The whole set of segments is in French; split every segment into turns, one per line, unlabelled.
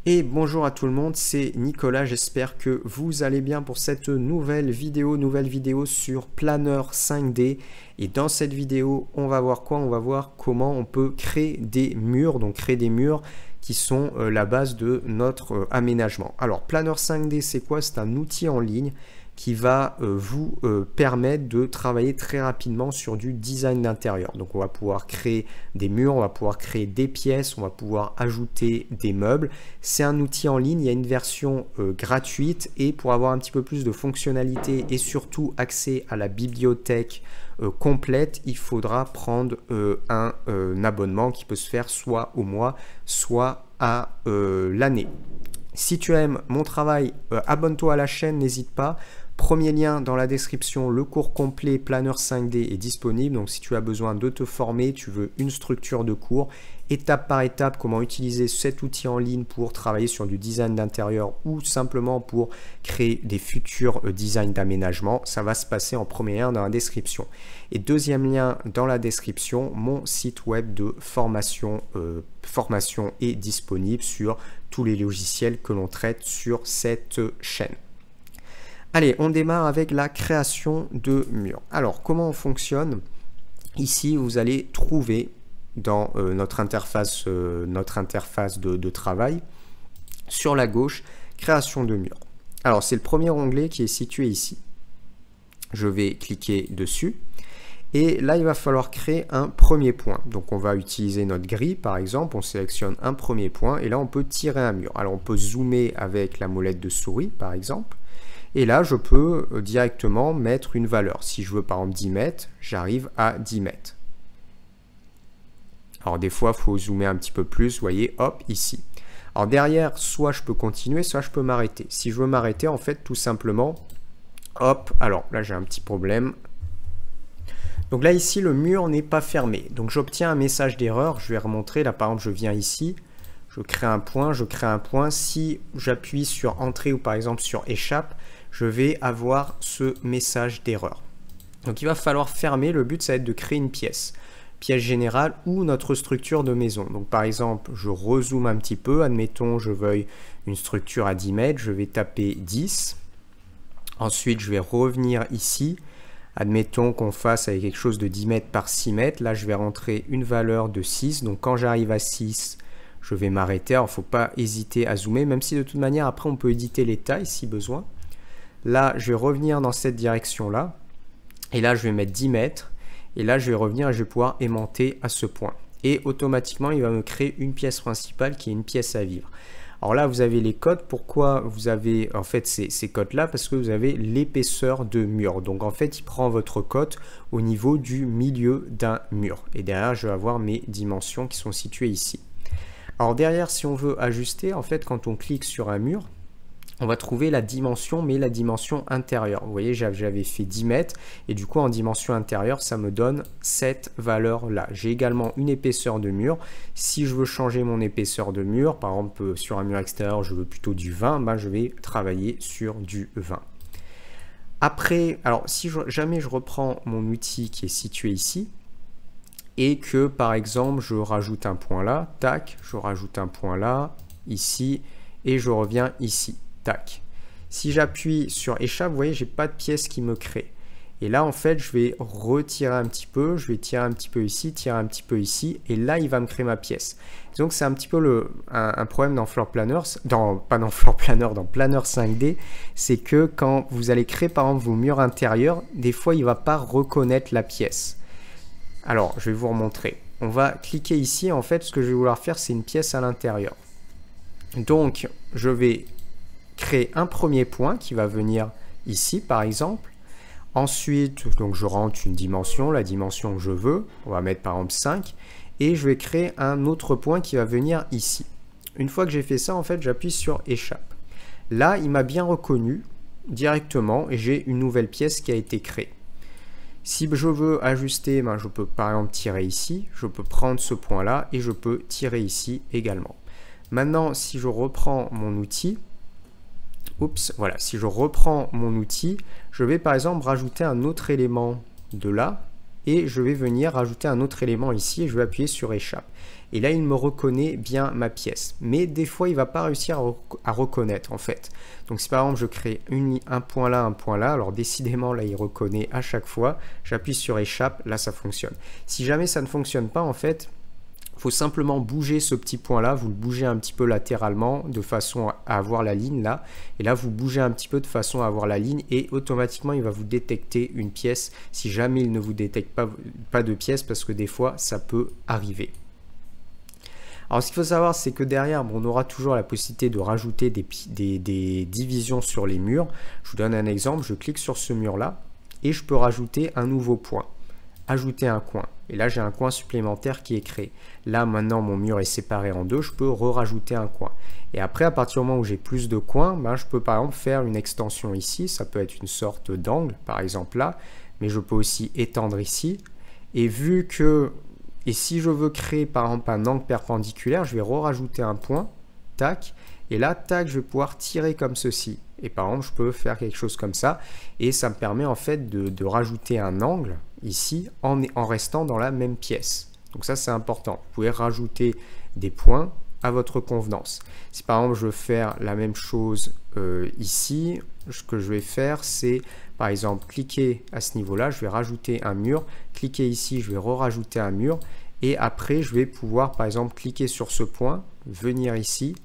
Et bonjour à tout le monde, c'est Nicolas, j'espère que vous allez bien pour cette nouvelle vidéo sur Planner 5D. Et dans cette vidéo, on va voir quoi? On va voir comment on peut créer des murs, donc créer des murs qui sont la base de notre aménagement. Alors Planner 5D, c'est quoi? C'est un outil en ligne qui va vous permettre de travailler très rapidement sur du design d'intérieur. Donc on va pouvoir créer des murs, on va pouvoir créer des pièces, on va pouvoir ajouter des meubles. C'est un outil en ligne, il y a une version gratuite et pour avoir un petit peu plus de fonctionnalités et surtout accès à la bibliothèque complète, il faudra prendre un abonnement qui peut se faire soit au mois, soit à l'année. Si tu aimes mon travail, abonne-toi à la chaîne, n'hésite pas. Premier lien dans la description, le cours complet Planner 5D est disponible. Donc si tu as besoin de te former, tu veux une structure de cours, étape par étape, comment utiliser cet outil en ligne pour travailler sur du design d'intérieur ou simplement pour créer des futurs designs d'aménagement, ça va se passer en premier lien dans la description. Et deuxième lien dans la description, mon site web de formation est disponible sur tous les logiciels que l'on traite sur cette chaîne. Allez, on démarre avec la création de murs. Alors, comment on fonctionne? Ici, vous allez trouver dans notre interface de travail, sur la gauche, création de murs. Alors, c'est le premier onglet qui est situé ici. Je vais cliquer dessus. Et là, il va falloir créer un premier point. Donc, on va utiliser notre grille, par exemple. On sélectionne un premier point et là, on peut tirer un mur. Alors, on peut zoomer avec la molette de souris, par exemple. Et là, je peux directement mettre une valeur. Si je veux par exemple 10 mètres, j'arrive à 10 mètres. Alors des fois, il faut zoomer un petit peu plus. Vous voyez, hop, ici. Alors derrière, soit je peux continuer, soit je peux m'arrêter. Si je veux m'arrêter, en fait, tout simplement, hop, alors là, j'ai un petit problème. Donc là, ici, le mur n'est pas fermé. Donc j'obtiens un message d'erreur. Je vais remontrer. Là, par exemple, je viens ici. Je crée un point, je crée un point. Si j'appuie sur entrée ou par exemple sur échappe, je vais avoir ce message d'erreur. Donc il va falloir fermer. Le but, ça va être de créer une pièce générale ou notre structure de maison. Donc par exemple, je rezoome un petit peu. Admettons, je veuille une structure à 10 mètres. Je vais taper 10. Ensuite, je vais revenir ici. Admettons qu'on fasse avec quelque chose de 10 mètres par 6 mètres. Là, je vais rentrer une valeur de 6. Donc quand j'arrive à 6, je vais m'arrêter. Alors, il ne faut pas hésiter à zoomer, même si de toute manière, après, on peut éditer les tailles si besoin. Là, je vais revenir dans cette direction-là. Et là, je vais mettre 10 mètres. Et là, je vais revenir et je vais pouvoir aimanter à ce point. Et automatiquement, il va me créer une pièce principale qui est une pièce à vivre. Alors là, vous avez les codes. Pourquoi vous avez en fait ces codes-là? Parce que vous avez l'épaisseur de mur. Donc en fait, il prend votre cote au niveau du milieu d'un mur. Et derrière, je vais avoir mes dimensions qui sont situées ici. Alors derrière, si on veut ajuster, en fait, quand on clique sur un mur, on va trouver la dimension, mais la dimension intérieure. Vous voyez, j'avais fait 10 mètres et du coup, en dimension intérieure, ça me donne cette valeur-là. J'ai également une épaisseur de mur. Si je veux changer mon épaisseur de mur, par exemple, sur un mur extérieur, je veux plutôt du 20, ben, je vais travailler sur du 20. Après, alors, si jamais je reprends mon outil qui est situé ici, et que par exemple je rajoute un point là, tac, je rajoute un point là, ici, et je reviens ici, tac. Si j'appuie sur échappe, vous voyez, j'ai pas de pièce qui me crée. Et là, en fait, je vais retirer un petit peu, je vais tirer un petit peu ici, tirer un petit peu ici, et là, il va me créer ma pièce. Donc, c'est un petit peu un problème dans Floor Planner, pas dans Floor Planner, dans Planner 5D, c'est que quand vous allez créer par exemple vos murs intérieurs, des fois, il ne va pas reconnaître la pièce. Alors, je vais vous remontrer. On va cliquer ici. En fait, ce que je vais vouloir faire, c'est une pièce à l'intérieur. Donc, je vais créer un premier point qui va venir ici, par exemple. Ensuite, donc je rentre une dimension, la dimension que je veux. On va mettre par exemple 5. Et je vais créer un autre point qui va venir ici. Une fois que j'ai fait ça, en fait, j'appuie sur échappe. Là, il m'a bien reconnu directement et j'ai une nouvelle pièce qui a été créée. Si je veux ajuster, ben je peux par exemple tirer ici, je peux prendre ce point-là et je peux tirer ici également. Maintenant, si je reprends mon outil, voilà, si je reprends mon outil, je vais par exemple rajouter un autre élément de là, et je vais venir rajouter un autre élément ici et je vais appuyer sur échappe. Et là, il me reconnaît bien ma pièce. Mais des fois, il ne va pas réussir à reconnaître en fait. Donc si par exemple, je crée un point là, alors décidément, là, il reconnaît à chaque fois. J'appuie sur échappe, là, ça fonctionne. Si jamais ça ne fonctionne pas, en fait, il faut simplement bouger ce petit point là, vous le bougez un petit peu latéralement de façon à avoir la ligne là, et là vous bougez un petit peu de façon à avoir la ligne et automatiquement il va vous détecter une pièce si jamais il ne vous détecte pas de pièce, parce que des fois ça peut arriver. Alors ce qu'il faut savoir, c'est que derrière, on aura toujours la possibilité de rajouter des divisions sur les murs. Je vous donne un exemple, je clique sur ce mur là et je peux rajouter un nouveau point. Ajouter un coin, et là j'ai un coin supplémentaire qui est créé. Là maintenant mon mur est séparé en deux, je peux rajouter un coin, et après à partir du moment où j'ai plus de coins, je peux par exemple faire une extension ici, ça peut être une sorte d'angle par exemple là, mais je peux aussi étendre ici, et si je veux créer par exemple un angle perpendiculaire, je vais rajouter un point, tac, et là tac, je vais pouvoir tirer comme ceci. Et par exemple, je peux faire quelque chose comme ça, et ça me permet en fait de rajouter un angle ici en restant dans la même pièce. Donc ça, c'est important. Vous pouvez rajouter des points à votre convenance. Si par exemple, je veux faire la même chose ici, ce que je vais faire, c'est par exemple cliquer à ce niveau-là, je vais rajouter un mur, cliquer ici, je vais rajouter un mur, et après, je vais pouvoir par exemple cliquer sur ce point, venir ici,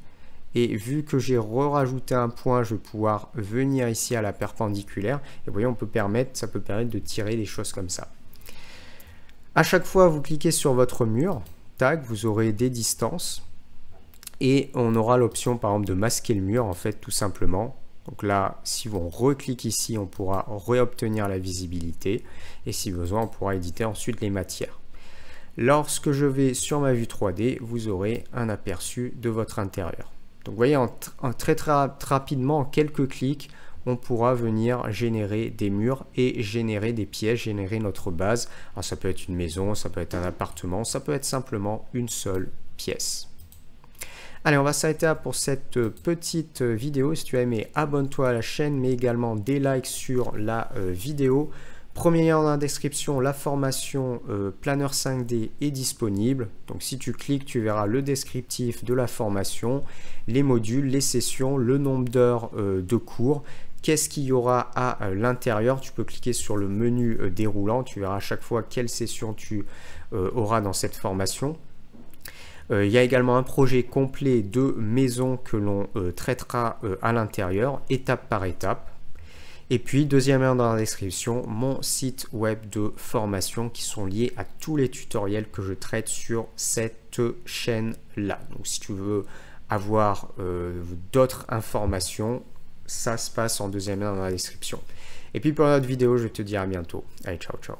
et vu que j'ai rajouté un point, je vais pouvoir venir ici à la perpendiculaire. Et vous voyez, ça peut permettre de tirer des choses comme ça. À chaque fois, vous cliquez sur votre mur, tac, vous aurez des distances. Et on aura l'option, par exemple, de masquer le mur, en fait, tout simplement. Donc là, si on reclique ici, on pourra réobtenir la visibilité. Et si besoin, on pourra éditer ensuite les matières. Lorsque je vais sur ma vue 3D, vous aurez un aperçu de votre intérieur. Donc vous voyez, très rapidement, en quelques clics, on pourra venir générer des murs et générer des pièces, générer notre base. Alors ça peut être une maison, ça peut être un appartement, ça peut être simplement une seule pièce. Allez, on va s'arrêter là pour cette petite vidéo. Si tu as aimé, abonne-toi à la chaîne, mais également des likes sur la vidéo. Premier lien dans la description, la formation Planner 5D est disponible. Donc si tu cliques, tu verras le descriptif de la formation, les modules, les sessions, le nombre d'heures de cours, qu'est-ce qu'il y aura à l'intérieur. Tu peux cliquer sur le menu déroulant, tu verras à chaque fois quelle session tu auras dans cette formation. Il y a également un projet complet de maison que l'on traitera à l'intérieur, étape par étape. Et puis, deuxième lien dans la description, mon site web de formation qui sont liés à tous les tutoriels que je traite sur cette chaîne-là. Donc, si tu veux avoir d'autres informations, ça se passe en deuxième lien dans la description. Et puis, pour une autre vidéo, je te dis à bientôt. Allez, ciao, ciao.